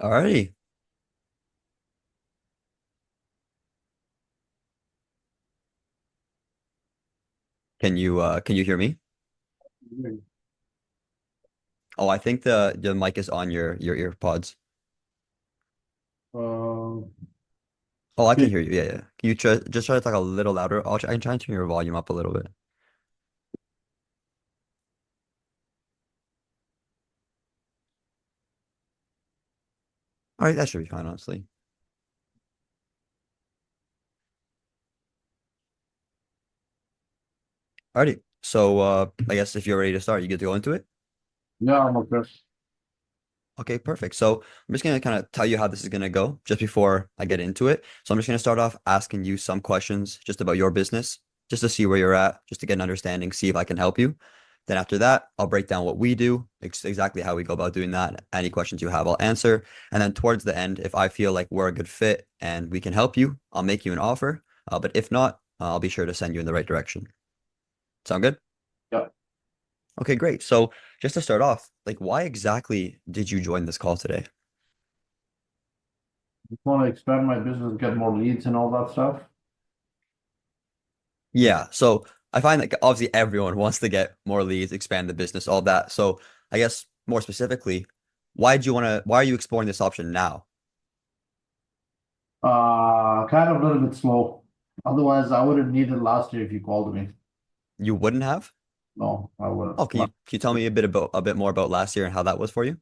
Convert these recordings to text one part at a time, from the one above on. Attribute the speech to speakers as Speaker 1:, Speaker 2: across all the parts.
Speaker 1: Alrighty. Can you hear me? Oh, I think the mic is on your earpods.
Speaker 2: Uh,
Speaker 1: Oh, I can
Speaker 2: okay.
Speaker 1: hear you. Yeah, yeah. Can you just try to talk a little louder? I can try and turn your volume up a little bit. All right, that should be fine, honestly. Alrighty. So I guess if you're ready to start, you get to go into it.
Speaker 2: Yeah, I'm okay.
Speaker 1: Okay, perfect. So I'm just gonna kind of tell you how this is gonna go just before I get into it. So I'm just gonna start off asking you some questions just about your business, just to see where you're at, just to get an understanding, see if I can help you. Then after that, I'll break down what we do, exactly how we go about doing that. Any questions you have, I'll answer. And then towards the end, if I feel like we're a good fit and we can help you, I'll make you an offer. But if not, I'll be sure to send you in the right direction. Sound good?
Speaker 2: Yeah.
Speaker 1: Okay, great. So just to start off, like why exactly did you join this call today?
Speaker 2: Just want to expand my business, get more leads and all that stuff.
Speaker 1: Yeah, so I find that obviously everyone wants to get more leads, expand the business, all that. So I guess more specifically, why are you exploring this option now?
Speaker 2: Kind of a little bit slow. Otherwise, I would have needed last year if you called me.
Speaker 1: You wouldn't have?
Speaker 2: No, I wouldn't.
Speaker 1: Oh, can you tell me a bit more about last year and how that was for you?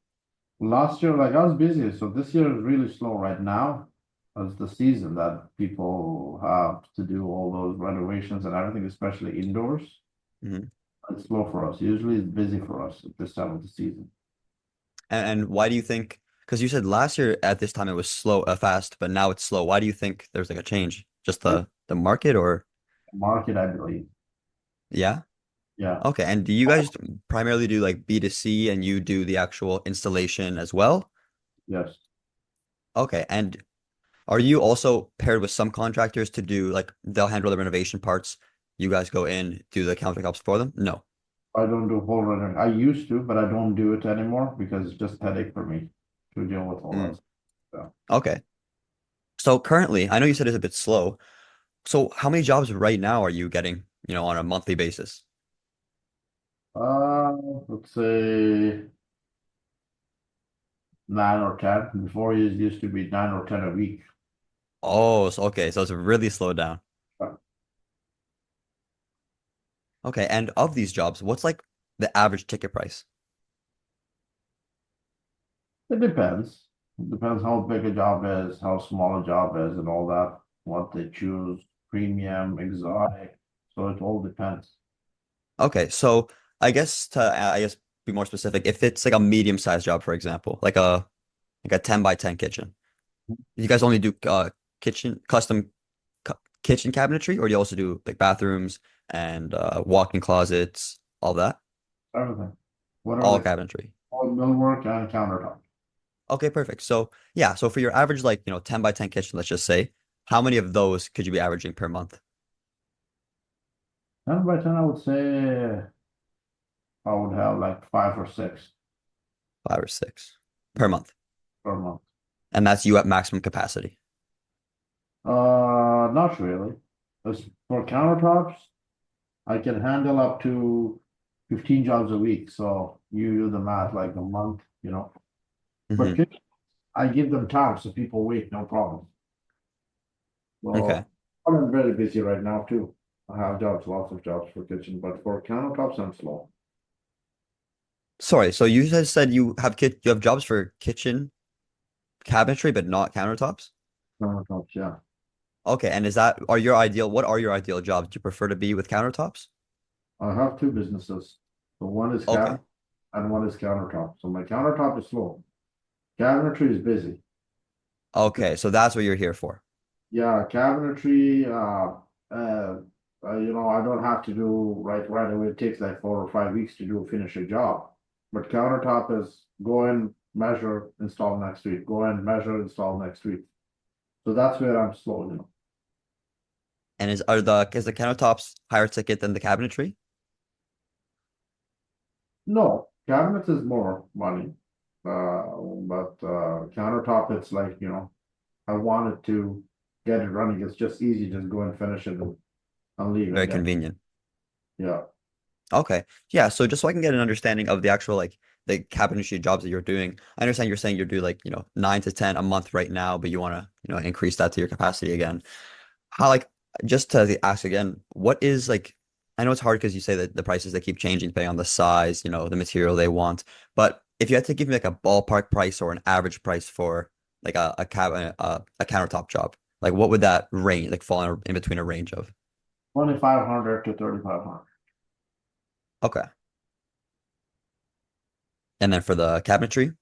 Speaker 2: Last year, like I was busy, so this year is really slow right now. It's the season that people have to do all those renovations and everything, especially indoors.
Speaker 1: Hmm.
Speaker 2: It's slow for us. Usually it's busy for us at this time of the season.
Speaker 1: And why do you think? Because you said last year at this time it was slow, fast, but now it's slow. Why do you think there's like a change? Just
Speaker 2: Like
Speaker 1: the market or
Speaker 2: market, I believe.
Speaker 1: yeah?
Speaker 2: Yeah.
Speaker 1: Okay. And do you guys primarily do like B2C and you do the actual installation as well?
Speaker 2: Yes.
Speaker 1: Okay. And are you also paired with some contractors to do like they'll handle the renovation parts? You guys go in, do the countertops for them? No.
Speaker 2: I don't do whole running. I used to, but I don't do it anymore because it's just a headache for me to deal with all that
Speaker 1: Mm.
Speaker 2: stuff.
Speaker 1: Okay. So currently, I know you said it's a bit slow. So how many jobs right now are you getting, on a monthly basis?
Speaker 2: Let's say 9 or 10. Before it used to be 9 or 10 a week.
Speaker 1: Oh, so okay. So it's really slowed down.
Speaker 2: Uh,
Speaker 1: Okay. And of these jobs, what's like the average ticket price?
Speaker 2: It depends. It depends how big a job is, how small a job is, and all that. What they choose, premium, exotic. So it all depends.
Speaker 1: Okay. So I guess be more specific, if it's like a medium-sized job, for example, like a 10 by 10 kitchen. You guys only do kitchen custom kitchen cabinetry, or do you also do like bathrooms and walk-in closets, all that?
Speaker 2: Everything. Whatever
Speaker 1: All
Speaker 2: they
Speaker 1: cabinetry.
Speaker 2: call millwork and countertop.
Speaker 1: Okay, perfect. So yeah, so for your average like, 10 by 10 kitchen, let's just say, how many of those could you be averaging per month?
Speaker 2: 10 by 10, I would say I would have like 5 or 6
Speaker 1: Five or six per month.
Speaker 2: per month.
Speaker 1: And that's you at maximum capacity.
Speaker 2: Not really. As for countertops, I can handle up to 15 jobs a week. So you do the math, like a month. But
Speaker 1: Hmm.
Speaker 2: I give them time so people wait, no problem.
Speaker 1: Okay.
Speaker 2: So I'm very busy right now too. I have jobs, lots of jobs for kitchen, but for countertops, I'm slow.
Speaker 1: Sorry, so you just said you have jobs for kitchen cabinetry, but not countertops?
Speaker 2: Countertops, yeah.
Speaker 1: Okay, and what are your ideal jobs? Do you prefer to be with countertops?
Speaker 2: I have two businesses. So one is
Speaker 1: Okay.
Speaker 2: cabinet and one is countertop. So my countertop is slow. Cabinetry is busy.
Speaker 1: Okay, so that's what you're here for.
Speaker 2: Yeah, cabinetry, I don't have to do right away. It takes like 4 or 5 weeks to do finish a job. But countertop is go in, measure, install next week. Go in, measure, install next week. So that's where I'm slow.
Speaker 1: And is the countertops higher ticket than the cabinetry?
Speaker 2: No, cabinets is more money. But countertop, it's like, I wanted to get it running. It's just easy, just go and finish it and leave
Speaker 1: Very
Speaker 2: again.
Speaker 1: convenient.
Speaker 2: Yeah.
Speaker 1: Okay. Yeah. So just so I can get an understanding of the actual like the cabinetry jobs that you're doing. I understand you're saying you're doing like, 9 to 10 a month right now, but you want to, increase that to your capacity again. How like just to ask again, what is like I know it's hard because you say that the prices they keep changing depending on the size, the material they want. But if you had to give me like a ballpark price or an average price for like a cabinet a countertop job, like what would that range like fall in between a range of?
Speaker 2: 2,500 to 3,500.
Speaker 1: Okay. And then for the cabinetry?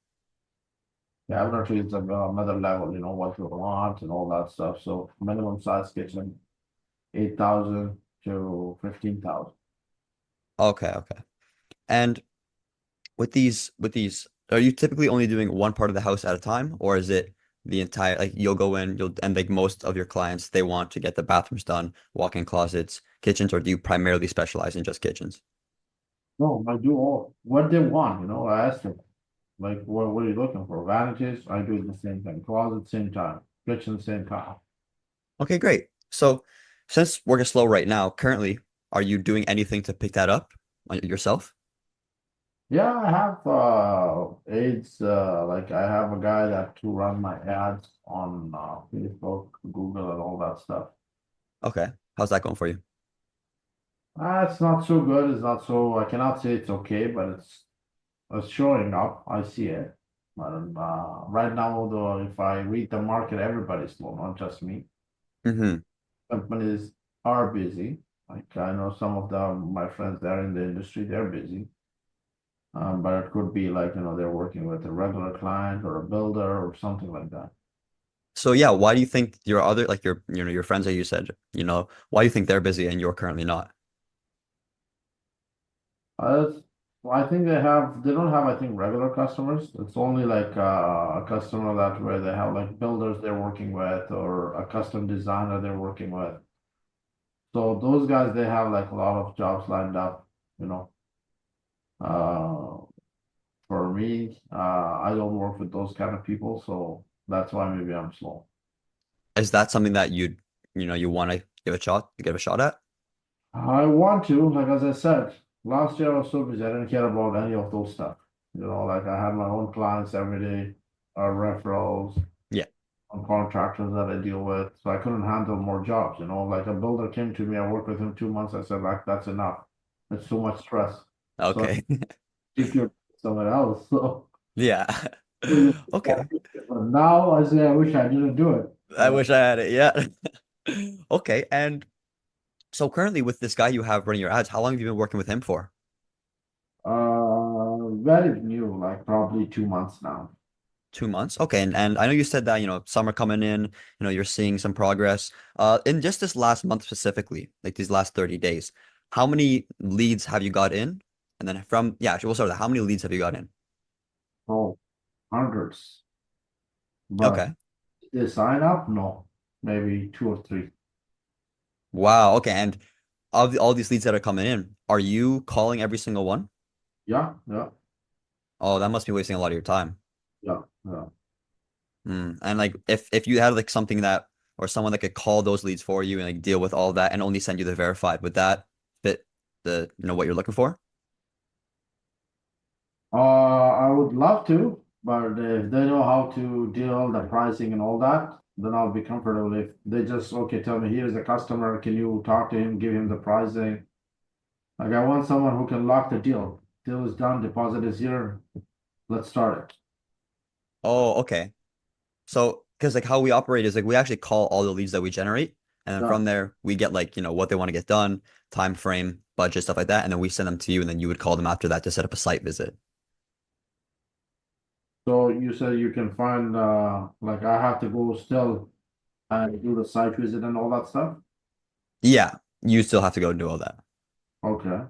Speaker 2: Yeah, Evernote is another level, what you want and all that stuff. So minimum size kitchen, 8,000 to 15,000.
Speaker 1: Okay, okay. And with these, are you typically only doing one part of the house at a time, or is it the entire like you'll go in, you'll and like most of your clients, they want to get the bathrooms done, walk-in closets, kitchens, or do you primarily specialize in just kitchens?
Speaker 2: No, I do all what they want, I ask them, like, what are you looking for? Vanities, I do the same thing. Closet, same time. Kitchen, same time.
Speaker 1: Okay, great. So since work is slow right now, currently, are you doing anything to pick that up yourself?
Speaker 2: Yeah, I have aides, like I have a guy that to run my ads on Facebook, Google, and all that stuff.
Speaker 1: Okay. How's that going for you?
Speaker 2: It's not so good. It's not so. I cannot say it's okay, but it's showing up. I see it. But right now, though, if I read the market, everybody's slow, not just me.
Speaker 1: Hmm.
Speaker 2: Companies are busy. Like I know some of my friends that are in the industry, they're busy. But it could be like, they're working with a regular client or a builder or something like that.
Speaker 1: So yeah, why do you think your other like your friends that you said, why do you think they're busy and you're currently not?
Speaker 2: It's- I think they don't have, I think, regular customers. It's only like a customer that where they have like builders they're working with or a custom designer they're working with. So those guys, they have like a lot of jobs lined up, you know. Uh, for me, I don't work with those kind of people, so that's why maybe I'm slow.
Speaker 1: Is that something that you want to give a shot at?
Speaker 2: I want to, like as I said, last year I was so busy, I didn't care about any of those stuff. Like I had my own clients every day, referrals,
Speaker 1: Yeah.
Speaker 2: on contractors that I deal with, so I couldn't handle more jobs. Like a builder came to me, I worked with him 2 months. I said, like, that's enough. It's too much stress. So I
Speaker 1: Okay.
Speaker 2: secured someone else. So
Speaker 1: Yeah. Okay.
Speaker 2: but now I say I wish I didn't do it.
Speaker 1: I wish I had it. Yeah. Okay. And so currently with this guy you have running your ads, how long have you been working with him for?
Speaker 2: Very new, like probably 2 months now.
Speaker 1: 2 months. Okay. And I know you said that, summer coming in, you're seeing some progress. In just this last month specifically, like these last 30 days, how many leads have you got in? And then yeah, we'll start with that. How many leads have you got in?
Speaker 2: Oh, hundreds. But
Speaker 1: Okay.
Speaker 2: they sign up? No, maybe two or three.
Speaker 1: Wow. Okay. And of all these leads that are coming in, are you calling every single one?
Speaker 2: Yeah, yeah,
Speaker 1: Oh, that must be wasting a lot of your time.
Speaker 2: yeah, yeah.
Speaker 1: And like if you had like something that or someone that could call those leads for you and like deal with all that and only send you the verified, would that fit the what you're looking for?
Speaker 2: I would love to, but if they know how to deal the pricing and all that, then I'll be comfortable. If they just, okay, tell me, here's the customer, can you talk to him, give him the pricing? Like I want someone who can lock the deal. Deal is done, deposit is here, let's start it.
Speaker 1: Oh, okay. So because like how we operate is like we actually call all the leads that we generate, and then
Speaker 2: Yeah.
Speaker 1: from there we get like what they want to get done, time frame, budget, stuff like that, and then we send them to you, and then you would call them after that to set up a site visit.
Speaker 2: So you said you can find, like I have to go still and do the site visit and all that stuff?
Speaker 1: Yeah, you still have to go and do all that.
Speaker 2: Okay.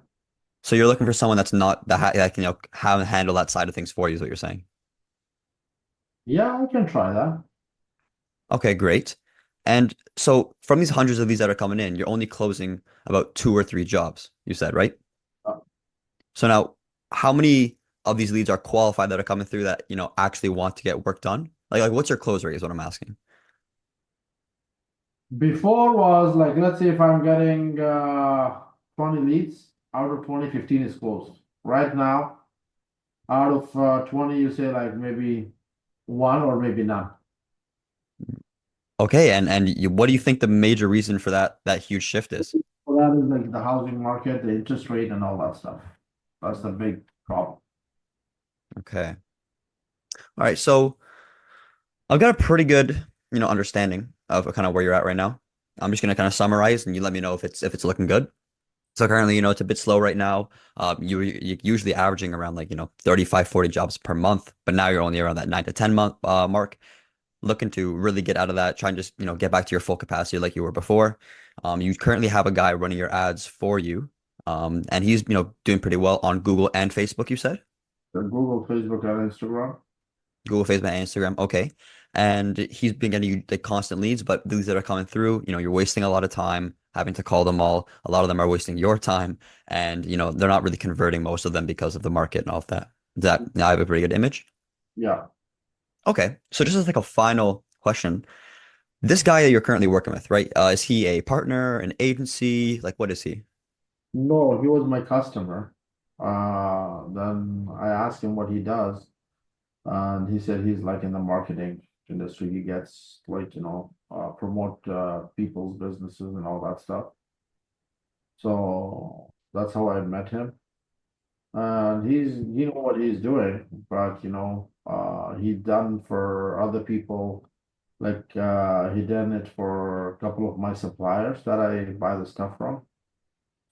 Speaker 1: So you're looking for someone that's not that can have handle that side of things for you, is what you're saying.
Speaker 2: Yeah, I can try that.
Speaker 1: Okay, great. And so from these hundreds of these that are coming in, you're only closing about two or three jobs, you said, right?
Speaker 2: Uh,
Speaker 1: So now, how many? of these leads are qualified that are coming through that, actually want to get work done? Like what's your close rate is what I'm asking.
Speaker 2: Before was like, let's say if I'm getting 20 leads, out of 20, 15 is closed. Right now, out of 20, you say like maybe one or maybe none.
Speaker 1: Okay, and what do you think the major reason for that huge shift is?
Speaker 2: So that is like the housing market, the interest rate, and all that stuff. That's the big problem.
Speaker 1: Okay. All right, so I've got a pretty good, understanding of kind of where you're at right now. I'm just gonna kind of summarize and you let me know if it's looking good. So currently, it's a bit slow right now. You're usually averaging around like, 35, 40 jobs per month, but now you're only around that 9 to 10 month mark. Looking to really get out of that, try and just, get back to your full capacity like you were before. You currently have a guy running your ads for you. And he's, doing pretty well on Google and Facebook, you said?
Speaker 2: So Google, Facebook, and Instagram.
Speaker 1: Google, Facebook, and Instagram. Okay. And he's been getting you like constant leads, but these that are coming through, you're wasting a lot of time having to call them all. A lot of them are wasting your time and, they're not really converting most of them because of the market and all of that. I have a pretty good image?
Speaker 2: Yeah.
Speaker 1: Okay. So just as like a final question, this guy that you're currently working with, right? Is he a partner, an agency? Like, what is he?
Speaker 2: No, he was my customer. Then I asked him what he does, and he said he's like in the marketing industry. He gets like, promote people's businesses and all that stuff. So that's how I met him. And he know what he's doing, but he done for other people, like he done it for a couple of my suppliers that I buy the stuff from.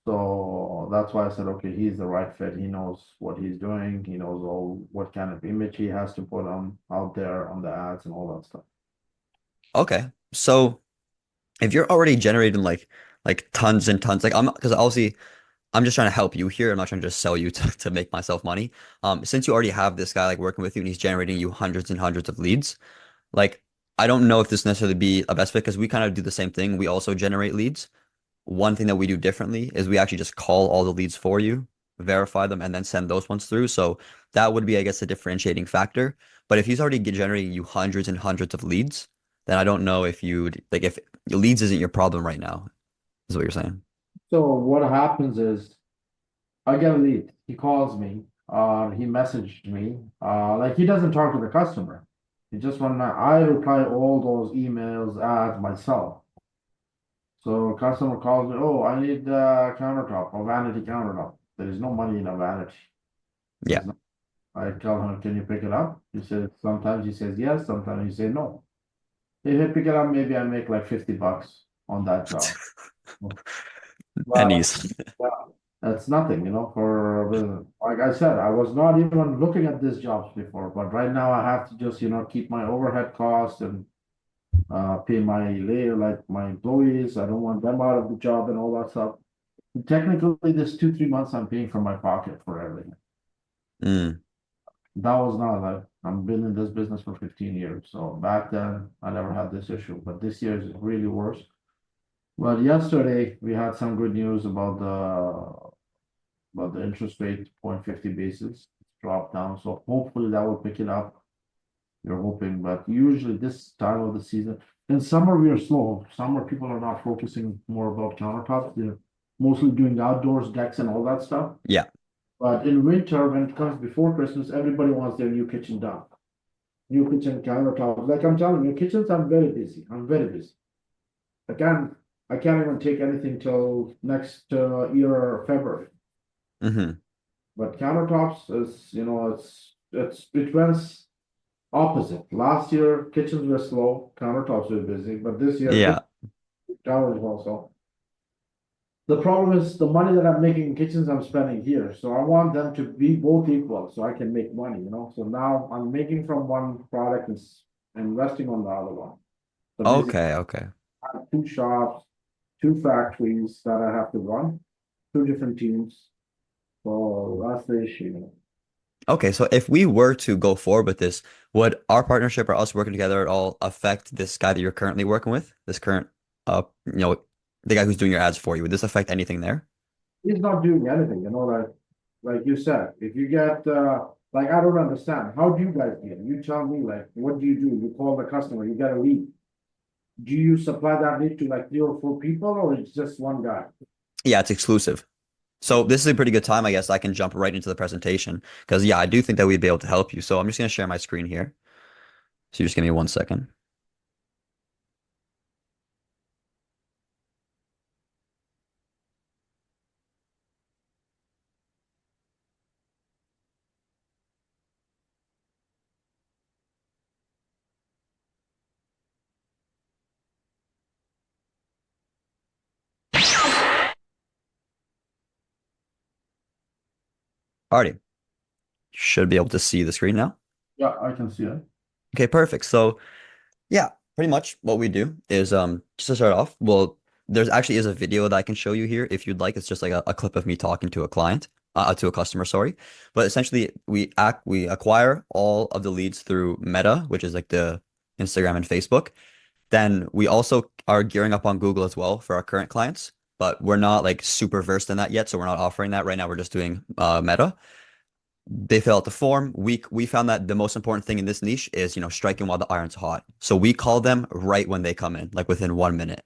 Speaker 2: So that's why I said, okay, he's the right fit. He knows what he's doing. He knows all what kind of image he has to put on out there on the ads and all that stuff.
Speaker 1: Okay. So if you're already generating like tons and tons, like I'm because obviously I'm just trying to help you here. I'm not trying to just sell you to make myself money. Since you already have this guy like working with you and he's generating you hundreds and hundreds of leads, like I don't know if this necessarily be a best fit because we kind of do the same thing. We also generate leads. One thing that we do differently is we actually just call all the leads for you, verify them, and then send those ones through. So that would be, I guess, a differentiating factor. But if he's already generating you hundreds and hundreds of leads, then I don't know if you'd like if leads isn't your problem right now, is what you're saying.
Speaker 2: So what happens is I get a lead. He calls me, he messaged me. Like he doesn't talk to the customer. He just when I reply all those emails ads myself. So a customer calls me, oh, I need a countertop, a vanity countertop. There is no money in a vanity.
Speaker 1: Yeah.
Speaker 2: There's no, I tell him, can you pick it up? He says, sometimes he says yes, sometimes he says no. If I pick it up, maybe I make like $50 on that job. But
Speaker 1: Pennies.
Speaker 2: yeah, that's nothing, for a business. Like I said, I was not even looking at these jobs before, but right now I have to just, keep my overhead costs and pay my layer, like my employees. I don't want them out of the job and all that stuff. Technically, this 2, 3 months I'm paying from my pocket for everything.
Speaker 1: Mm.
Speaker 2: That was not like I've been in this business for 15 years. So back then I never had this issue, but this year is really worse. But yesterday we had some good news about the interest rate, 0.50 basis drop down. So hopefully that will pick it up. We're hoping, but usually this time of the season, in summer we are slow. Summer people are not focusing more about countertops. They're mostly doing outdoors, decks and all that stuff.
Speaker 1: Yeah.
Speaker 2: But in winter, when it comes before Christmas, everybody wants their new kitchen done. New kitchen countertops. Like I'm telling you, kitchens, I'm very busy. I'm very busy. I can't I can't even take anything till next year, February.
Speaker 1: Hmm.
Speaker 2: But countertops is, it went opposite. Last year, kitchens were slow, countertops were busy, but this year, kitchen
Speaker 1: Yeah.
Speaker 2: towers also. The problem is the money that I'm making in kitchens, I'm spending here. So I want them to be both equal so I can make money. So now I'm making from one product and investing on the other one. So basically,
Speaker 1: Okay, okay.
Speaker 2: I have two shops, two factories that I have to run, two different teams. So that's the issue.
Speaker 1: Okay, so if we were to go forward with this, would our partnership or us working together at all affect this guy that you're currently working with? This current the guy who's doing your ads for you. Would this affect anything there?
Speaker 2: He's not doing anything, like you said, if you get Like, I don't understand. How do you guys deal? You tell me, like, what do? You call the customer, you get a lead. Do you supply that lead to like three or four people, or it's just one guy?
Speaker 1: Yeah, it's exclusive. So this is a pretty good time, I guess. I can jump right into the presentation because yeah, I do think that we'd be able to help you. So I'm just gonna share my screen here. So you just give me 1 second. Alrighty, should be able to see the screen now.
Speaker 2: Yeah, I can see it.
Speaker 1: Okay, perfect. So yeah, pretty much what we do is just to start off, well, there's actually is a video that I can show you here if you'd like. It's just like a clip of me talking to a client, to a customer, sorry. But essentially we acquire all of the leads through Meta, which is like the Instagram and Facebook. Then we also are gearing up on Google as well for our current clients, but we're not like super versed in that yet, so we're not offering that right now. We're just doing Meta. They fill out the form. We found that the most important thing in this niche is, striking while the iron's hot. So we call them right when they come in, like within 1 minute.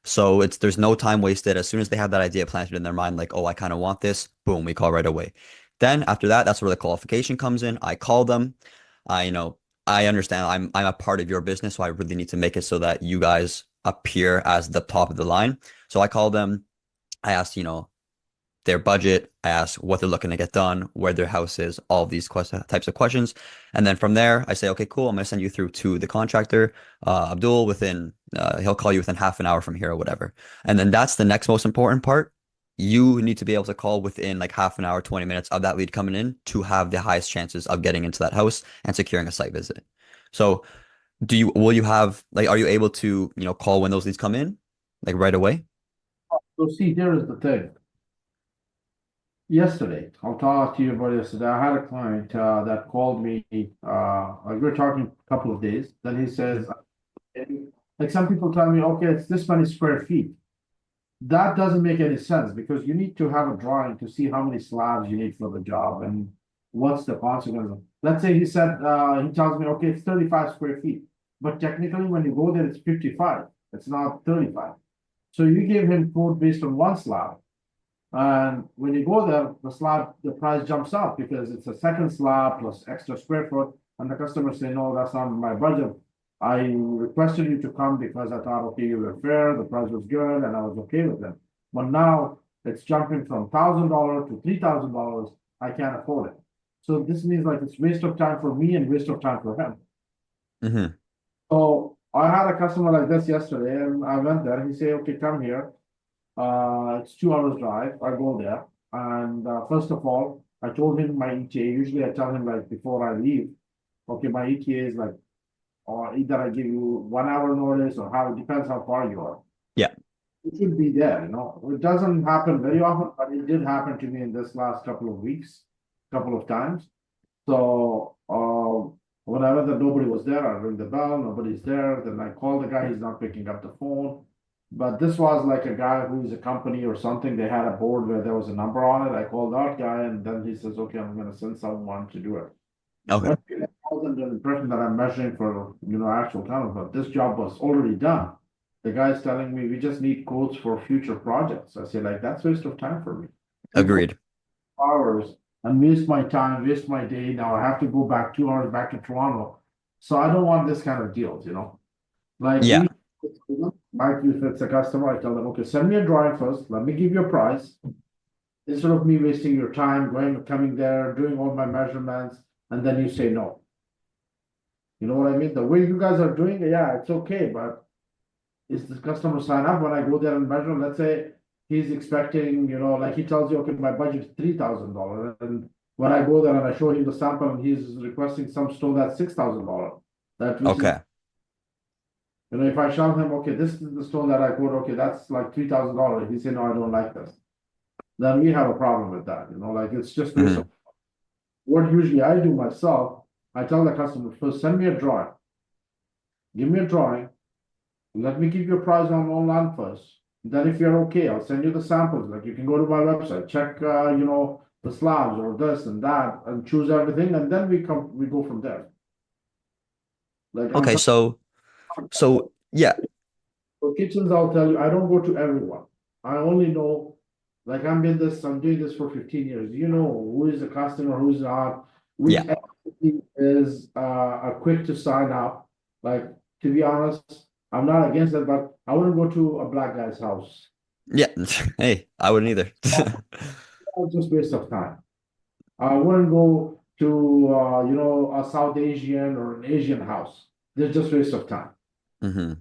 Speaker 1: So there's no time wasted. As soon as they have that idea planted in their mind, like, oh, I kind of want this, boom, we call right away. Then after that, that's where the qualification comes in. I call them. I understand I'm a part of your business, so I really need to make it so that you guys appear as the top of the line. So I call them. I ask, their budget. I ask what they're looking to get done, where their house is, all of these types of questions. And then from there, I say, okay, cool. I'm going to send you through to the contractor, Abdul, he'll call you within half an hour from here or whatever. And then that's the next most important part. You need to be able to call within like half an hour, 20 minutes of that lead coming in to have the highest chances of getting into that house and securing a site visit. So will you have, like, are you able to, call when those leads come in, like right away?
Speaker 2: So see, there is the thing. Yesterday, I'll talk to you about yesterday. I had a client that called me. We were talking a couple of days. Then he says, like some people tell me, okay, it's this many square feet. That doesn't make any sense because you need to have a drawing to see how many slabs you need for the job and what's the consequence. Let's say he said, he tells me, okay, it's 35 square feet. But technically, when you go there, it's 55. It's not 35. So you gave him quote based on one slab. And when you go there, the price jumps up because it's a second slab plus extra square foot. And the customer say, no, that's not my budget. I requested you to come because I thought, okay, you were fair, the price was good, and I was okay with it. But now it's jumping from $1,000 to $3,000. I can't afford it. So this means like it's waste of time for me and waste of time for him.
Speaker 1: Mm-hmm.
Speaker 2: So I had a customer like this yesterday, and I went there. He said, okay, come here. It's 2 hours drive. I go there, and first of all, I told him my ETA. Usually, I tell him like before I leave, okay, my ETA is like, or either I give you 1 hour notice or how it depends how far you are.
Speaker 1: Yeah,
Speaker 2: It should be there, It doesn't happen very often, but it did happen to me in this last couple of weeks, couple of times. So when I went there, nobody was there. I ring the bell, nobody's there. Then I call the guy, he's not picking up the phone. But this was like a guy who's a company or something. They had a board where there was a number on it. I called that guy, and then he says, okay, I'm gonna send someone to do it.
Speaker 1: okay.
Speaker 2: But it wasn't the impression that I'm measuring for, actual time, but this job was already done. The guy's telling me we just need quotes for future projects. I say, like, that's waste of time for me. Take
Speaker 1: Agreed.
Speaker 2: hours and waste my time, waste my day. Now I have to go back 2 hours back to Toronto. So I don't want this kind of deals. Like
Speaker 1: Yeah,
Speaker 2: if it's a customer, I tell them, okay, send me a drawing first, let me give you a price. Instead of me wasting your time, coming there, doing all my measurements, and then you say no. You know what I mean? The way you guys are doing it, yeah, it's okay, but is the customer sign up when I go there and measure? Let's say he's expecting, like he tells you, okay, my budget is $3,000. And when I go there and I show him the sample and he's requesting some stone that's $6,000. Which is,
Speaker 1: okay.
Speaker 2: if I show him, okay, this is the stone that I quote, okay, that's like $3,000. He say, no, I don't like this. Then we have a problem with that, like it's just waste
Speaker 1: Mm-hmm.
Speaker 2: of. What usually I do myself, I tell the customer, first send me a drawing. Give me a drawing. Let me give you a price on online first. Then if you're okay, I'll send you the samples. Like you can go to my website, check, the slabs or this and that and choose everything, and then we go from there. Like I'm
Speaker 1: Okay, so yeah,
Speaker 2: for kitchens, I'll tell you, I don't go to everyone. I only know, like I'm doing this for 15 years. You know who is a customer, who's not, which
Speaker 1: yeah,
Speaker 2: entity is quick to sign up. Like, to be honest, I'm not against it, but I wouldn't go to a black guy's house.
Speaker 1: yeah. Hey, I wouldn't either.
Speaker 2: It's just waste of time. I wouldn't go to a South Asian or an Asian house. They're just waste of time.
Speaker 1: Hmm.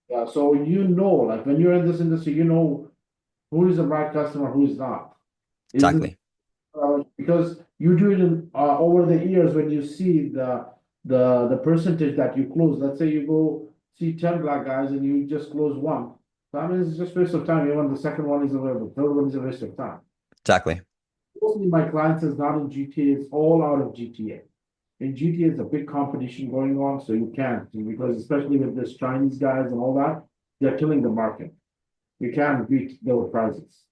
Speaker 2: Yeah, so like when you're in this industry, you know who is the right customer, who is not. Is it
Speaker 1: Exactly.
Speaker 2: because you do it in over the years when you see the percentage that you close. Let's say you go see 10 black guys and you just close one. So, I mean, it's just waste of time. Even the second one is available, third one is a waste of time.
Speaker 1: Exactly.
Speaker 2: Mostly my clients is not in GTA, it's all out of GTA. In GTA, it's a big competition going on, so you can't, because especially with this Chinese guys and all that, they're killing the market. You can't beat their prices.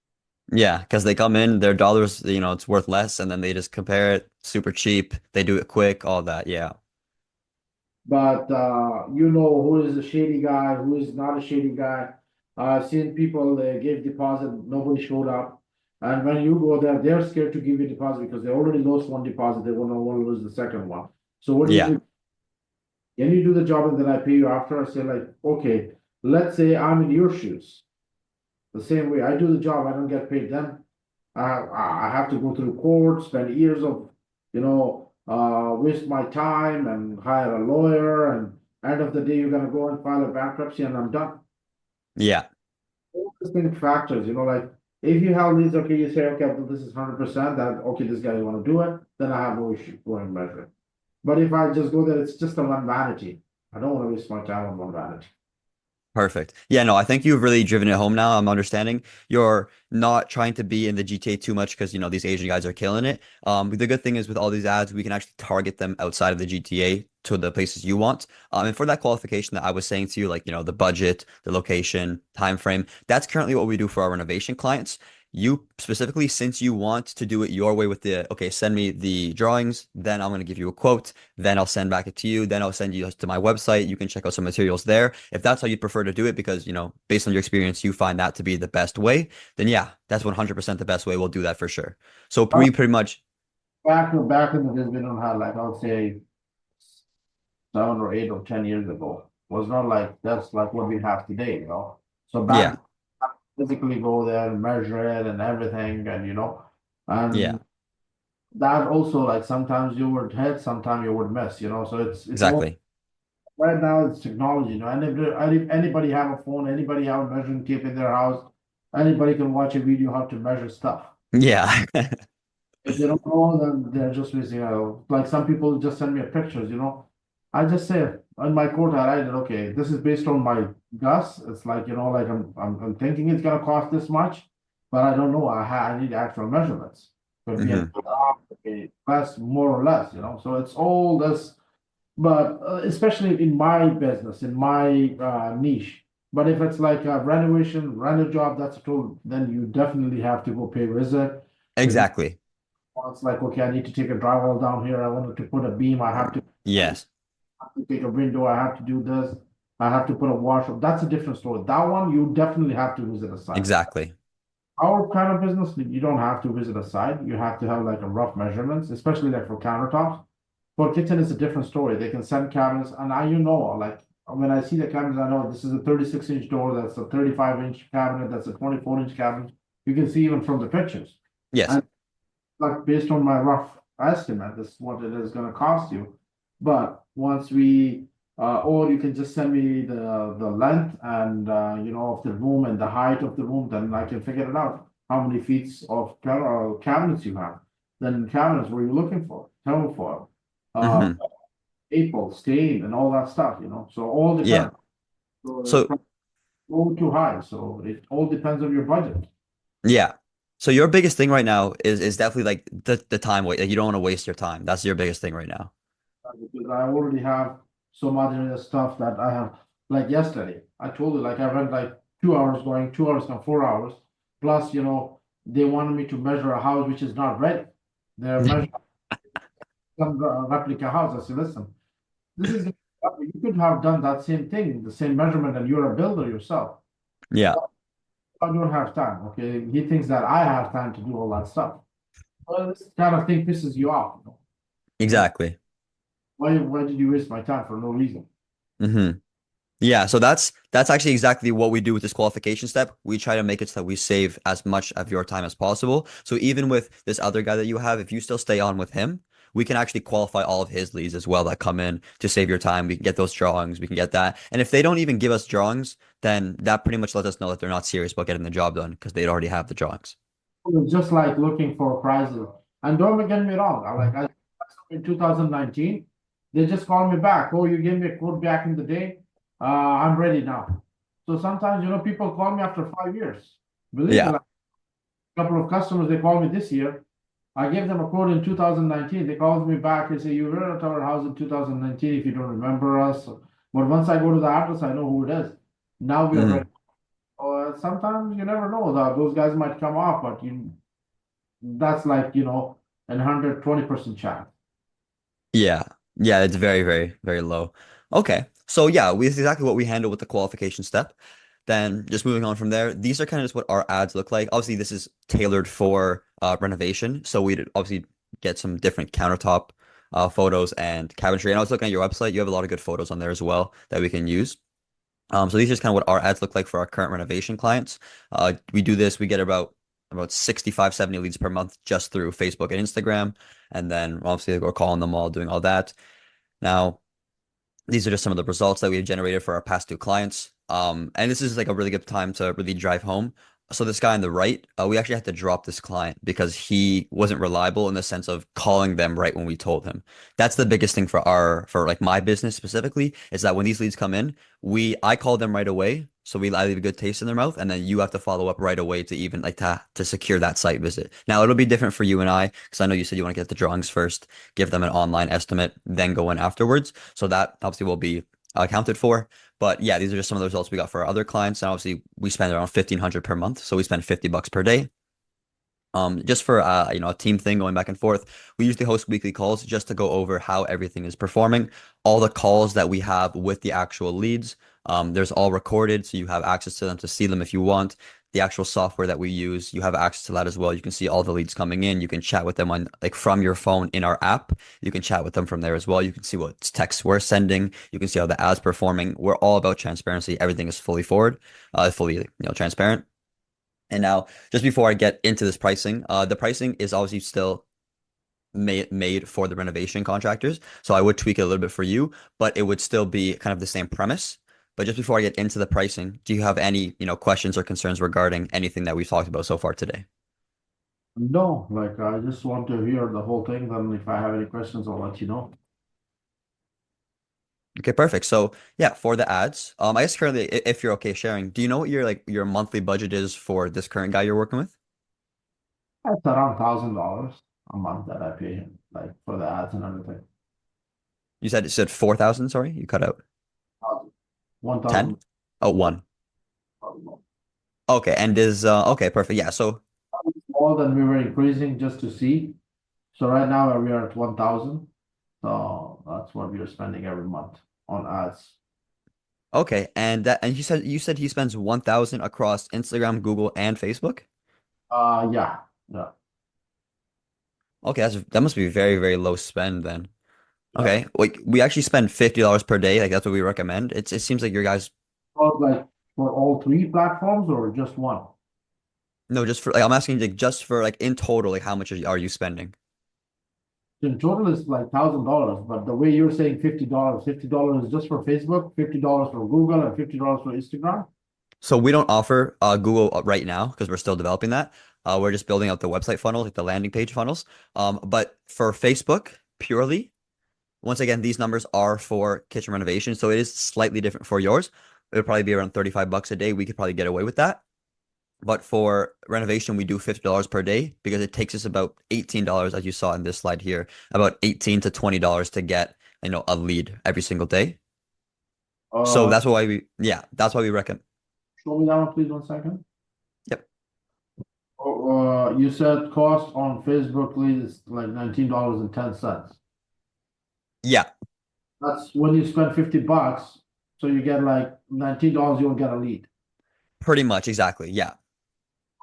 Speaker 1: Yeah, because they come in, their dollars, it's worth less, and then they just compare it super cheap. They do it quick, all that. Yeah.
Speaker 2: But you know who is a shady guy, who is not a shady guy. Seen people they gave deposit, nobody showed up. And when you go there, they're scared to give you deposit because they already lost one deposit. They don't want to lose the second one. So what do you
Speaker 1: Yeah.
Speaker 2: do? Can you do the job and then I pay you after? I say like, okay, let's say I'm in your shoes. The same way I do the job, I don't get paid. Then I have to go through court, spend years of, waste my time and hire a lawyer. And end of the day, you're gonna go and file a bankruptcy, and I'm done.
Speaker 1: Yeah.
Speaker 2: All these things factors, like if you have these, okay, you say, okay, well, this is 100%. That okay, this guy want to do it, then I have no issue going and measure it. But if I just go there, it's just a one vanity. I don't want to waste my time on one vanity.
Speaker 1: Perfect. Yeah, no, I think you've really driven it home now. I'm understanding you're not trying to be in the GTA too much because, these Asian guys are killing it. The good thing is with all these ads, we can actually target them outside of the GTA to the places you want. And for that qualification that I was saying to you, like, the budget, the location, time frame, that's currently what we do for our renovation clients. You specifically, since you want to do it your way with okay, send me the drawings, then I'm going to give you a quote, then I'll send back it to you, then I'll send you to my website. You can check out some materials there. If that's how you'd prefer to do it, because, based on your experience, you find that to be the best way, then yeah, that's 100% the best way. We'll do that for sure. So
Speaker 2: Uh,
Speaker 1: we pretty much,
Speaker 2: back in the days, we don't have like I would say 7 or 8 or 10 years ago. Was not like that's like what we have today. So
Speaker 1: yeah,
Speaker 2: back physically go there and measure it and everything, and
Speaker 1: yeah,
Speaker 2: and that also like sometimes you would hit, sometimes you would miss. So it's all
Speaker 1: exactly.
Speaker 2: right now it's technology. And if anybody have a phone, anybody have a measuring tape in their house, anybody can watch a video how to measure stuff.
Speaker 1: Yeah.
Speaker 2: If they don't know, then they're just wasting out. Like some people just send me pictures. I just say on my quote, I write it, okay, this is based on my guess. It's like I'm thinking it's gonna cost this much, but I don't know. I need actual measurements. Could be
Speaker 1: Hmm.
Speaker 2: a less, more or less. So it's all this, but especially in my business, in my niche. But if it's like a renovation, rent a job, that's a total, then you definitely have to go pay visit. If
Speaker 1: Exactly.
Speaker 2: it's like, okay, I need to take a drywall down here. I wanted to put a beam.
Speaker 1: Yes,
Speaker 2: I have to take a window. I have to do this. I have to put a washer. That's a different story. That one, you definitely have to visit a site.
Speaker 1: exactly.
Speaker 2: Our kind of business, you don't have to visit a site. You have to have like a rough measurements, especially like for countertops. For kitchen, it's a different story. They can send cabinets, and like when I see the cabinets, I know this is a 36-inch door, that's a 35-inch cabinet, that's a 24-inch cabinet. You can see even from the pictures.
Speaker 1: Yes,
Speaker 2: And like based on my rough estimate, this is what it is gonna cost you. But once or you can just send me the length and of the room and the height of the room, then I can figure it out. How many feet of cabinets you have? Then cabinets, what are you looking for? Thermofoil, uh,
Speaker 1: hmm,
Speaker 2: April, stain, and all that stuff. So all
Speaker 1: yeah.
Speaker 2: depends. So it's
Speaker 1: So
Speaker 2: low too high. So it all depends on your budget.
Speaker 1: yeah. So your biggest thing right now is definitely like the time wait. Like you don't want to waste your time. That's your biggest thing right now.
Speaker 2: Because I already have some other stuff that I have. Like yesterday, I told you, like I went like 2 hours going, 2 hours come 4 hours. Plus, they wanted me to measure a house which is not ready. They're measuring some replica house. I said, listen, this is you could have done that same thing, the same measurement, and you're a builder yourself.
Speaker 1: Yeah,
Speaker 2: I don't have time. Okay, he thinks that I have time to do all that stuff. Well, this kind of thing pisses you off. Like,
Speaker 1: exactly.
Speaker 2: why did you waste my time for no reason?
Speaker 1: hmm Yeah, so that's actually exactly what we do with this qualification step. We try to make it so that we save as much of your time as possible. So even with this other guy that you have, if you still stay on with him, we can actually qualify all of his leads as well that come in to save your time. We can get those drawings, we can get that. And if they don't even give us drawings, then that pretty much lets us know that they're not serious about getting the job done because they'd already have the drawings.
Speaker 2: It's just like looking for prizes. And don't get me wrong, I in 2019, they just called me back. Oh, you gave me a quote back in the day. I'm ready now. So sometimes, people call me after 5 years. Believe me,
Speaker 1: Yeah.
Speaker 2: like a couple of customers, they called me this year. I gave them a quote in 2019. They called me back and say, you were at our house in 2019 if you don't remember us. But once I go to the address, I know who it is. Now we are ready.
Speaker 1: Mhm.
Speaker 2: Sometimes you never know that those guys might come off, but that's like, an 120% chance.
Speaker 1: Yeah. Yeah, it's very, very, very low. Okay. So yeah, we this is exactly what we handle with the qualification step. Then just moving on from there, these are kind of just what our ads look like. Obviously, this is tailored for renovation. So we'd obviously get some different countertop photos and cabinetry. And I was looking at your website. You have a lot of good photos on there as well that we can use. So these are just kind of what our ads look like for our current renovation clients. We do this, we get about 65, 70 leads per month just through Facebook and Instagram. And then obviously we're calling them all, doing all that. Now, these are just some of the results that we have generated for our past two clients. And this is like a really good time to really drive home. So this guy on the right, we actually had to drop this client because he wasn't reliable in the sense of calling them right when we told him. That's the biggest thing for like my business specifically, is that when these leads come in, I call them right away. So I leave a good taste in their mouth, and then you have to follow up right away to even like to secure that site visit. Now it'll be different for you and I, because I know you said you want to get the drawings first, give them an online estimate, then go in afterwards. So that obviously will be accounted for. But yeah, these are just some of the results we got for our other clients. And obviously we spend around 1,500 per month. So we spend $50 per day. Just for a team thing going back and forth. We usually host weekly calls just to go over how everything is performing. All the calls that we have with the actual leads, there's all recorded, so you have access to them to see them if you want. The actual software that we use, you have access to that as well. You can see all the leads coming in. You can chat with them on like from your phone in our app. You can chat with them from there as well. You can see what texts we're sending. You can see how the ads performing. We're all about transparency. Everything is fully forward, fully transparent. And now, just before I get into this pricing, the pricing is obviously still made for the renovation contractors. So I would tweak it a little bit for you, but it would still be kind of the same premise. But just before I get into the pricing, do you have any, questions or concerns regarding anything that we've talked about so far today?
Speaker 2: No, like I just want to hear the whole thing. Then if I have any questions, I'll let you know.
Speaker 1: Okay, perfect. So yeah, for the ads, I guess currently, if you're okay sharing, do you know what your monthly budget is for this current guy you're working with?
Speaker 2: That's around $1,000 a month that I pay him, like for the ads and everything.
Speaker 1: You said 4,000, sorry, you cut out. 10?
Speaker 2: 1,000
Speaker 1: Oh, one. Okay, and is okay, perfect. Yeah, so
Speaker 2: more than we were increasing just to see. So right now we are at 1,000. So that's what we are spending every month on ads.
Speaker 1: okay, and you said he spends 1,000 across Instagram, Google, and Facebook?
Speaker 2: Yeah, yeah,
Speaker 1: Okay, that must be very, very low spend then.
Speaker 2: yeah.
Speaker 1: Okay, like we actually spend $50 per day, like that's what we recommend. It seems like your guys
Speaker 2: So like for all three platforms or just one?
Speaker 1: no, just for like I'm asking like just for like in total, like how much are you spending?
Speaker 2: In total is like $1,000, but the way you're saying $50 is just for Facebook, $50 for Google, and $50 for Instagram.
Speaker 1: So we don't offer Google right now because we're still developing that. We're just building out the website funnels, like the landing page funnels. But for Facebook purely, once again, these numbers are for kitchen renovation, so it is slightly different for yours. It would probably be around $35 a day. We could probably get away with that. But for renovation, we do $50 per day because it takes us about $18, as you saw in this slide here, about 18 to $20 to get, a lead every single day. So
Speaker 2: Uh,
Speaker 1: that's why we recommend.
Speaker 2: Show me that one, please, 1 second.
Speaker 1: Yep.
Speaker 2: You said cost on Facebook lead is like $19.10.
Speaker 1: Yeah,
Speaker 2: That's when you spend $50, so you get like $19, you'll get a lead.
Speaker 1: pretty much exactly. Yeah.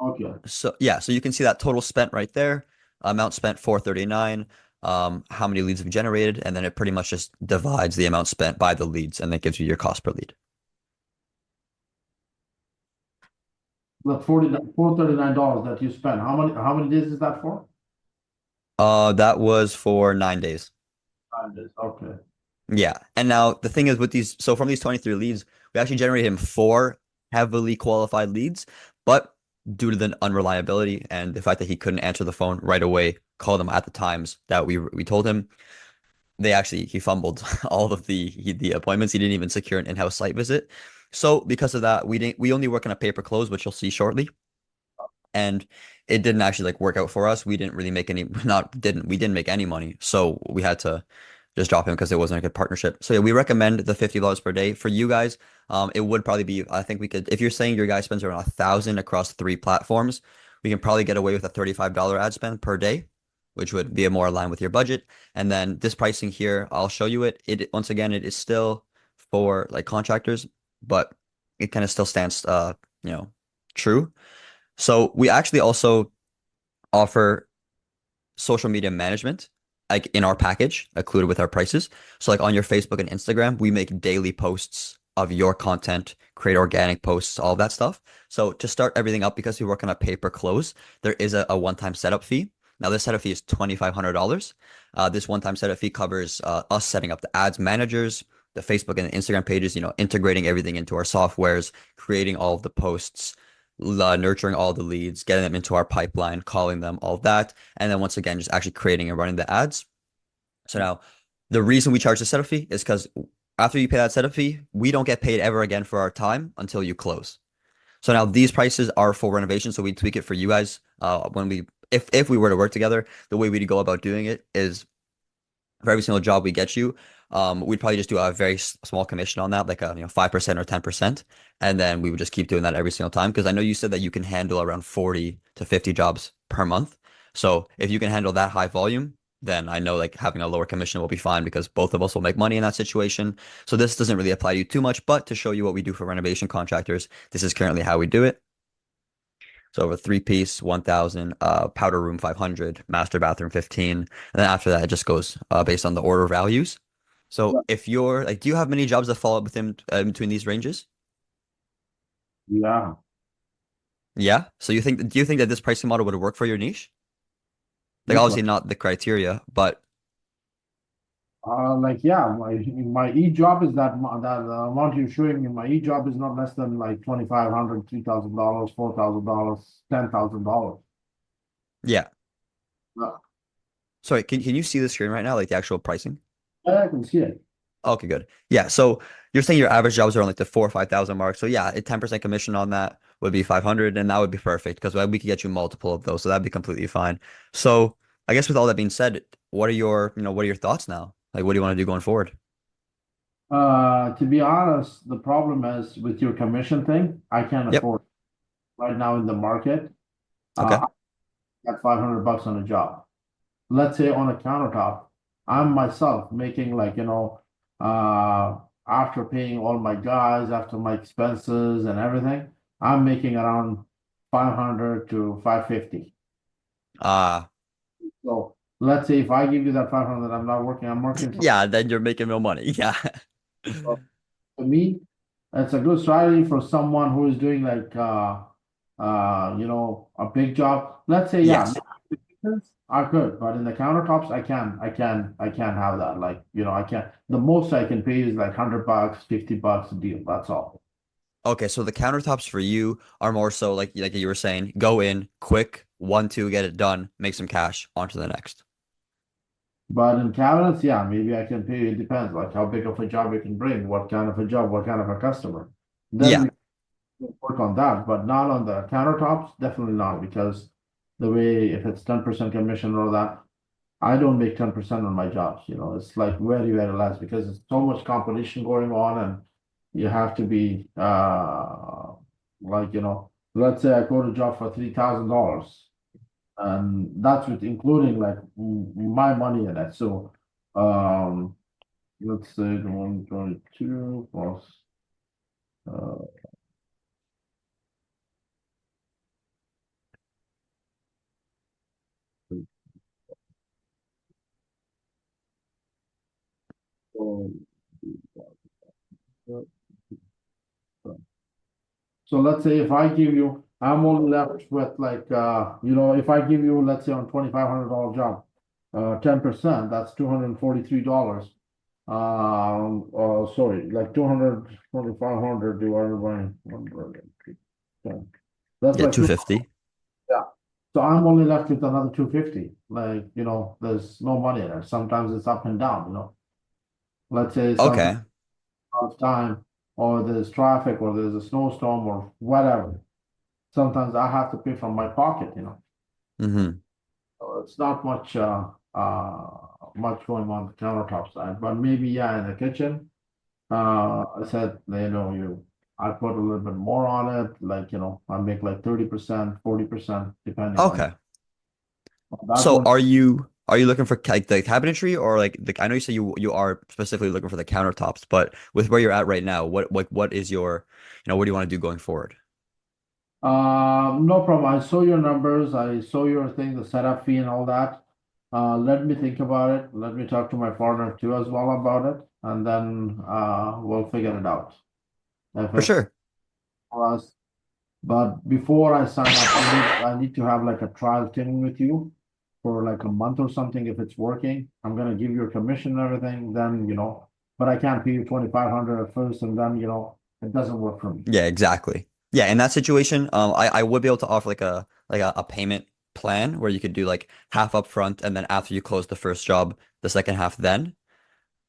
Speaker 2: Okay.
Speaker 1: So yeah, so you can see that total spent right there, amount spent 439, how many leads have generated, and then it pretty much just divides the amount spent by the leads, and that gives you your cost per lead.
Speaker 2: The $439 that you spend, how many days is that for?
Speaker 1: That was for 9 days.
Speaker 2: 5 days. Okay.
Speaker 1: Yeah. And now the thing is with these, so from these 23 leads, we actually generated him four heavily qualified leads, but due to the unreliability and the fact that he couldn't answer the phone right away, call them at the times that we told him, he fumbled all of the appointments. He didn't even secure an in-house site visit. So because of that, we only work on a pay per close, which you'll see shortly. And it didn't actually like work out for us. We didn't really make any not didn't we didn't make any money. So we had to just drop him because it wasn't a good partnership. So yeah, we recommend the $50 per day. For you guys, it would probably be, I think we could, if you're saying your guy spends around 1,000 across three platforms, we can probably get away with a $35 ad spend per day, which would be more aligned with your budget. And then this pricing here, I'll show you it. It once again, it is still for like contractors, but it kind of still stands you know, true. So we actually also offer social media management like in our package included with our prices. So like on your Facebook and Instagram, we make daily posts of your content, create organic posts, all of that stuff. So to start everything up, because we work on a pay per close, there is a one-time setup fee. Now this setup fee is $2,500. This one-time setup fee covers us setting up the ads managers, the Facebook and the Instagram pages, integrating everything into our softwares, creating all of the posts, nurturing all the leads, getting them into our pipeline, calling them, all that. And then once again, just actually creating and running the ads. So now the reason we charge the setup fee is because after you pay that setup fee, we don't get paid ever again for our time until you close. So now these prices are for renovation. So we tweak it for you guys. If we were to work together, the way we'd go about doing it is for every single job we get you, we'd probably just do a very small commission on that, like a 5% or 10%, and then we would just keep doing that every single time. Because I know you said that you can handle around 40 to 50 jobs per month. So if you can handle that high volume, then I know like having a lower commission will be fine because both of us will make money in that situation. So this doesn't really apply to you too much, but to show you what we do for renovation contractors, this is currently how we do it. So over three piece, 1,000, powder room 500, master bathroom 15. And then after that, it just goes based on the order values. So
Speaker 2: Yeah.
Speaker 1: if you're like, do you have many jobs that fall within between these ranges?
Speaker 2: Yeah.
Speaker 1: Yeah. So do you think that this pricing model would work for your niche? Like
Speaker 2: Which one?
Speaker 1: obviously not the criteria, but
Speaker 2: Like yeah, my e-job is that the amount you're showing me. My e-job is not less than like 2,500, $3,000, $4,000, $10,000.
Speaker 1: yeah.
Speaker 2: Yeah,
Speaker 1: Sorry, can you see the screen right now, like the actual pricing?
Speaker 2: I can see it.
Speaker 1: Okay, good. Yeah, so you're saying your average jobs are on like the 4 or 5,000 mark. So yeah, a 10% commission on that would be 500, and that would be perfect because we could get you multiple of those, so that'd be completely fine. So I guess with all that being said, what are your thoughts now? Like, what do you want to do going forward?
Speaker 2: To be honest, the problem is with your commission thing, I can't
Speaker 1: Yep.
Speaker 2: afford right now in the market.
Speaker 1: Okay.
Speaker 2: I got $500 on a job. Let's say on a countertop, I'm myself making like, after paying all my guys, after my expenses and everything, I'm making around 500 to 550.
Speaker 1: Uh
Speaker 2: So let's say if I give you that 500, I'm not working, I'm working for,
Speaker 1: yeah, then you're making no money. Yeah.
Speaker 2: to me, it's a good strategy for someone who is doing like, a big job. Let's say, yeah,
Speaker 1: Yes.
Speaker 2: I could, but in the countertops, I can't have that. Like, I can't. The most I can pay is like $100, $50 a deal. That's all.
Speaker 1: Okay, so the countertops for you are more so like you were saying, go in quick, 1, 2, get it done, make some cash, on to the next.
Speaker 2: But in cabinets, yeah, maybe I can pay. It depends, like how big of a job you can bring, what kind of a job, what kind of a customer. Then
Speaker 1: Yeah.
Speaker 2: we can work on that, but not on the countertops. Definitely not, because the way if it's 10% commission or that, I don't make 10% on my jobs. It's like very, very less because there's so much competition going on, and you have to be like Let's say I go to job for $3,000, and that's with including like my money in it. So, um, let's say the 122 plus, uh, so so let's say if I give you, I'm only left with like, if I give you, let's say on $2,500 job, 10%, that's $243. Sorry, like 200, divided by 100. That's
Speaker 1: Yeah,
Speaker 2: like two,
Speaker 1: 250.
Speaker 2: yeah. So I'm only left with another 250. Like, there's no money there. Sometimes it's up and down. Let's say sometimes
Speaker 1: Okay.
Speaker 2: of time, or there's traffic, or there's a snowstorm, or whatever. Sometimes I have to pay from my pocket.
Speaker 1: Hmm.
Speaker 2: So it's not much going on the countertop side, but maybe yeah, in the kitchen. I said, I put a little bit more on it, like, I make like 30%, 40%, depending on
Speaker 1: Okay.
Speaker 2: that's
Speaker 1: So
Speaker 2: one.
Speaker 1: are you looking for like the cabinetry or like I know you say you are specifically looking for the countertops, but with where you're at right now, what is your, what do you want to do going forward?
Speaker 2: No problem. I saw your numbers. I saw your thing, the setup fee and all that. Let me think about it. Let me talk to my partner too as well about it, and then we'll figure it out. If
Speaker 1: For
Speaker 2: it's
Speaker 1: sure.
Speaker 2: for us. But before I sign up, I need to have like a trial training with you for like a month or something. If it's working, I'm gonna give you a commission and everything. Then but I can't pay you 2,500 at first, and then it doesn't work for me.
Speaker 1: Yeah, exactly. Yeah, in that situation, I would be able to offer like a payment plan where you could do like half up front and then after you close the first job, the second half then.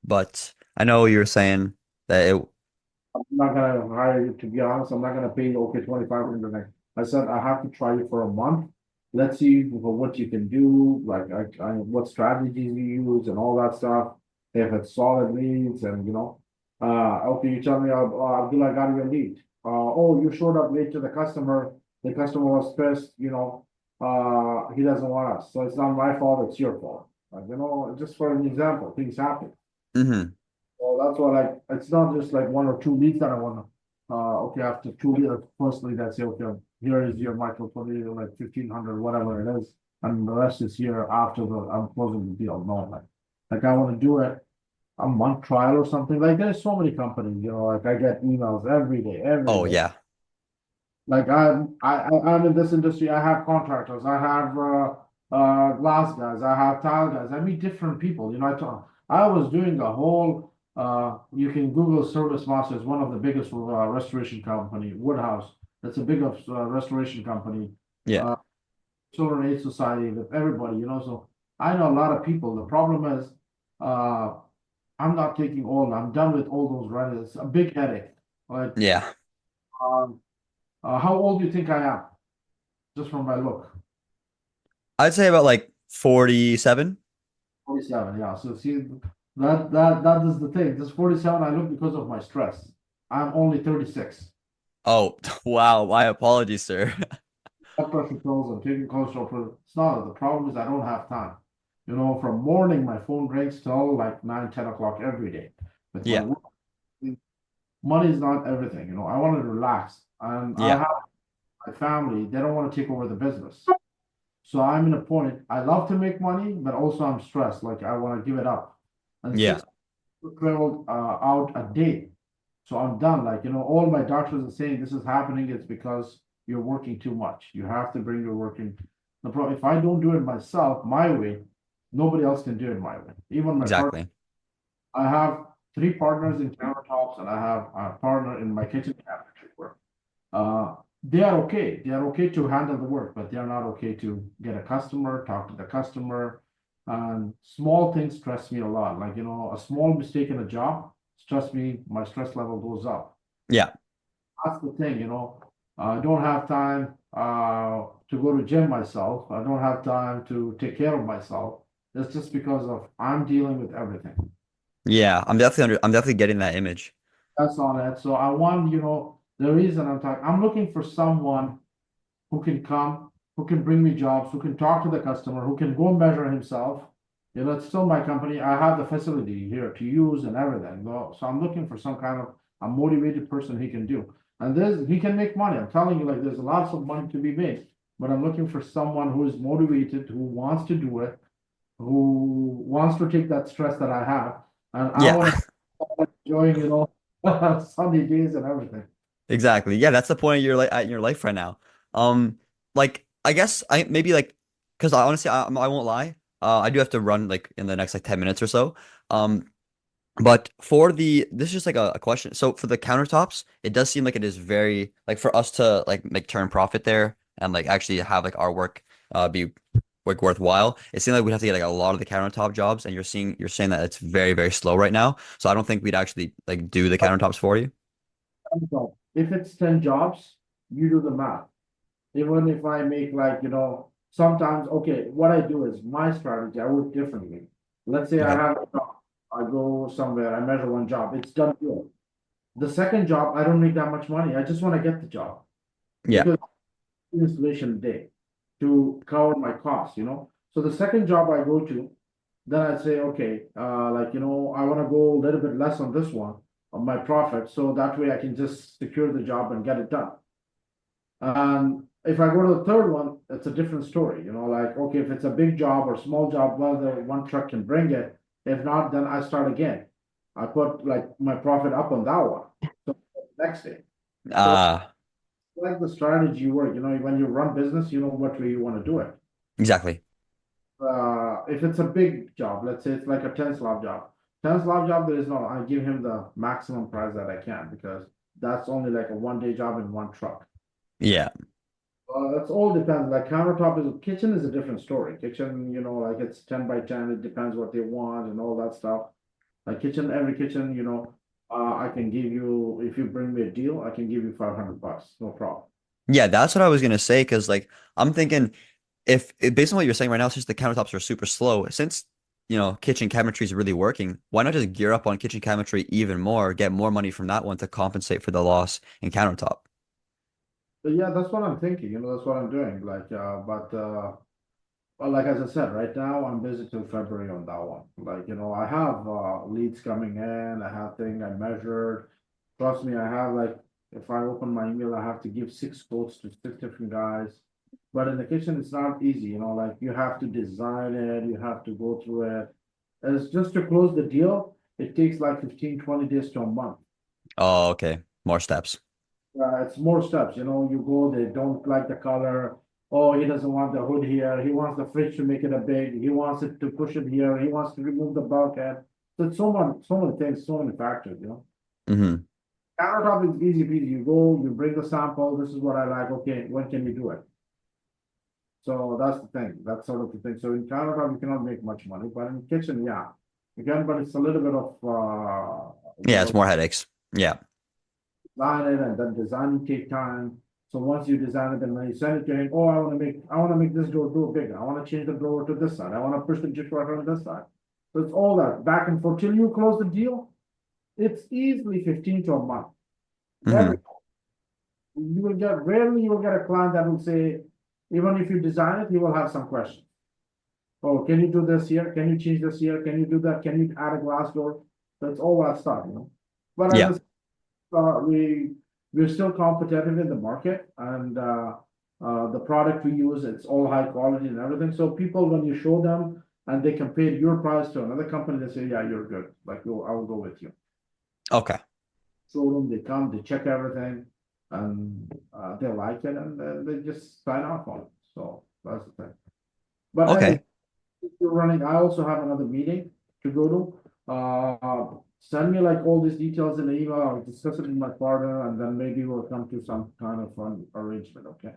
Speaker 1: But I know you were saying that it,
Speaker 2: I'm not gonna hire you, to be honest. I'm not gonna pay you, okay, 2,500. I said I have to try you for a month. Let's see what you can do, like what strategies you use and all that stuff. If it's solid leads and okay, you tell me, Abdullah, I got your lead. Oh, you showed up late to the customer. The customer was pissed. He doesn't want us, so it's not my fault. It's your fault. Just for an example, things happen.
Speaker 1: hmm.
Speaker 2: Well, that's why, like, it's not just like one or two leads that I wanna, okay, after 2 years, firstly, that's it, okay, here is your micro for like 1,500, whatever it is. And the rest is here after I'm closing the deal, no, like I wanna do it a month trial or something, like, there's so many companies, like I get emails every day, every
Speaker 1: Oh
Speaker 2: day.
Speaker 1: yeah.
Speaker 2: Like I'm in this industry. I have contractors. I have glass guys. I have tile guys. I meet different people. I was doing a whole. You can Google Service Masters, one of the biggest restoration company, Woodhouse. That's a big restoration company.
Speaker 1: Yeah.
Speaker 2: Uh, Children Aid Society with everybody. So I know a lot of people. The problem is, uh, I'm not taking all. I'm done with all those rentals. It's a big headache. Like,
Speaker 1: Yeah.
Speaker 2: um, how old do you think I am? Just from my look.
Speaker 1: I'd say about like 47.
Speaker 2: 47, yeah. So see, that is the thing. This 47, I look because of my stress. I'm only 36.
Speaker 1: Oh, wow. My apologies, sir.
Speaker 2: Blood pressure pills, I'm taking cholesterol pills. It's not the problem is I don't have time. From morning my phone rings till like 9, 10 o'clock every day. With my
Speaker 1: Yeah.
Speaker 2: work, money is not everything. I want to relax, and I
Speaker 1: Yeah.
Speaker 2: have my family. They don't want to take over the business. So I'm in a point. I love to make money, but also I'm stressed. Like I want to give it up. And
Speaker 1: Yeah.
Speaker 2: 6 traveled out a day. So I'm done. Like, all my doctors are saying this is happening. It's because you're working too much. You have to bring your work in. The problem, if I don't do it myself, my way, nobody else can do it my way. Even my partner.
Speaker 1: Exactly.
Speaker 2: I have three partners in countertops, and I have a partner in my kitchen cabinetry work. They are okay. They are okay to handle the work, but they are not okay to get a customer, talk to the customer. And small things stress me a lot. Like, a small mistake in a job, stress me, my stress level goes up.
Speaker 1: Yeah.
Speaker 2: That's the thing. I don't have time to go to gym myself. I don't have time to take care of myself. It's just because of I'm dealing with everything.
Speaker 1: Yeah. I'm definitely getting that image.
Speaker 2: That's on it. So I want, the reason I'm talking, I'm looking for someone. who can come, who can bring me jobs, who can talk to the customer, who can go measure himself. You know, it's still my company. I have the facility here to use and everything. So I'm looking for some kind of a motivated person he can do. And he can make money. I'm telling you, like there's lots of money to be made. But I'm looking for someone who is motivated, who wants to do it, who wants to take that stress that I have. And I
Speaker 1: Yeah,
Speaker 2: want to enjoy, sunny days and everything.
Speaker 1: exactly. Yeah, that's the point of your like at your life right now. Like I guess I maybe like because I honestly I won't lie. I do have to run like in the next like 10 minutes or so. Um, But for this is just like a question. So for the countertops, it does seem like it is very like for us to like make turn profit there and like actually have like our work be like worthwhile. It seems like we'd have to get like a lot of the countertop jobs, and you're saying that it's very, very slow right now. So I don't think we'd actually like do the countertops for you.
Speaker 2: So if it's 10 jobs, you do the math. Even if I make like, sometimes, okay, what I do is my strategy, I work differently. Let's say I
Speaker 1: Okay.
Speaker 2: have a job, I go somewhere, I measure one job, it's done good. The second job, I don't make that much money. I just want to get the job
Speaker 1: Yeah.
Speaker 2: because installation day to cover my costs. So the second job I go to, then I say, okay, I want to go a little bit less on this one on my profit, so that way I can just secure the job and get it done. And if I go to the third one, it's a different story, like, okay, if it's a big job or small job, well, the one truck can bring it. If not, then I start again. I put like my profit up on that one. So next day. So
Speaker 1: Uh,
Speaker 2: like the strategy you work, when you run business, you know what way you want to do it.
Speaker 1: exactly.
Speaker 2: If it's a big job, let's say it's like a 10 slab job. 10 slab job, there is no, I give him the maximum price that I can because that's only like a 1 day job in one truck.
Speaker 1: Yeah.
Speaker 2: That's all depends. Like countertop is kitchen is a different story. Kitchen, like it's 10 by 10. It depends what they want and all that stuff. Like every kitchen, I can give you if you bring me a deal, I can give you $500, no problem.
Speaker 1: Yeah, that's what I was gonna say because like I'm thinking if based on what you're saying right now, since the countertops are super slow, since kitchen cabinetry is really working, why not just gear up on kitchen cabinetry even more, get more money from that one to compensate for the loss in countertop?
Speaker 2: But yeah, that's what I'm thinking. That's what I'm doing. Well, like as I said, right now I'm busy till February on that one. Like, I have leads coming in, I have things I measured. Trust me, I have like if I open my email, I have to give 6 quotes to 6 different guys. But in the kitchen, it's not easy, like you have to design it, you have to go through it. It's just to close the deal, it takes like 15, 20 days to a month.
Speaker 1: Oh, okay. More steps.
Speaker 2: It's more steps, you go, they don't like the color. Oh, he doesn't want the hood here. He wants the fridge to make it a big. He wants it to push it here. He wants to remove the bulkhead. So it's so many things, so many factors.
Speaker 1: Hmm.
Speaker 2: Countertop is easy peasy. You go, you bring the sample. This is what I like. Okay, when can you do it? So that's the thing. That's sort of the thing. So in countertop, you cannot make much money, but in kitchen, yeah, you can. But it's a little bit of
Speaker 1: Yeah, it's more headaches. Yeah.
Speaker 2: design it and then designing take time. So once you design it, then when you send it to him, oh, I want to make this door bigger. I want to change the door to this side. I want to push the dishwasher on this side. So it's all that back and forth till you close the deal. It's easily 15 to a month. Every
Speaker 1: Hmm.
Speaker 2: you will get rarely you will get a client that will say, even if you design it, he will have some questions. Oh, can you do this here? Can you change this here? Can you do that? Can you add a glass door? That's all that stuff. But
Speaker 1: Yeah.
Speaker 2: as we're still competitive in the market and the product we use, it's all high quality and everything. So people, when you show them and they compare your price to another company, they say, yeah, you're good. Like, I will go with you.
Speaker 1: Okay.
Speaker 2: Show them, they come, they check everything and they like it and they just sign off on it. So that's the thing. But as
Speaker 1: Okay.
Speaker 2: you're running, I also have another meeting to go to. Send me like all these details in the email. I'll discuss it with my partner, and then maybe we'll come to some kind of fun arrangement. Okay.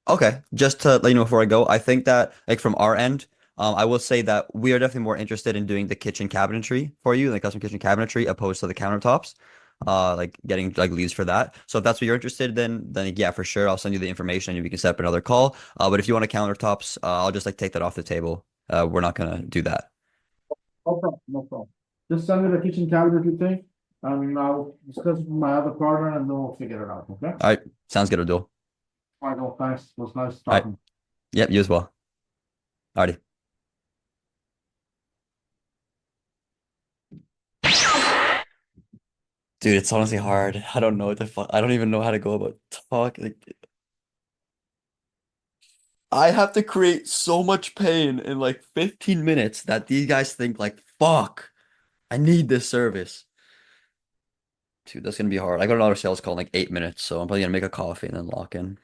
Speaker 1: Okay, just to let you know before I go, I think that like from our end, I will say that we are definitely more interested in doing the kitchen cabinetry for you, like custom kitchen cabinetry, opposed to the countertops. Like getting like leads for that. So if that's what you're interested in, then yeah, for sure, I'll send you the information and we can set up another call. But if you want a countertops, I'll just like take that off the table. We're not gonna do that.
Speaker 2: No problem. No problem. Just send me the kitchen cabinet thing, and I'll discuss with my other partner, and then we'll figure it out. Okay.
Speaker 1: All right, sounds good, Abdul.
Speaker 2: Michael, thanks. It was nice
Speaker 1: All right.
Speaker 2: talking.
Speaker 1: Yep, you as well. Alrighty. Dude, it's honestly hard. I don't know what the fuck. I don't even know how to go about talking. Like, I have to create so much pain in like 15 minutes that these guys think like, fuck, I need this service. Dude, that's gonna be hard. I got another sales call in like 8 minutes, so I'm probably gonna make a coffee and then lock in.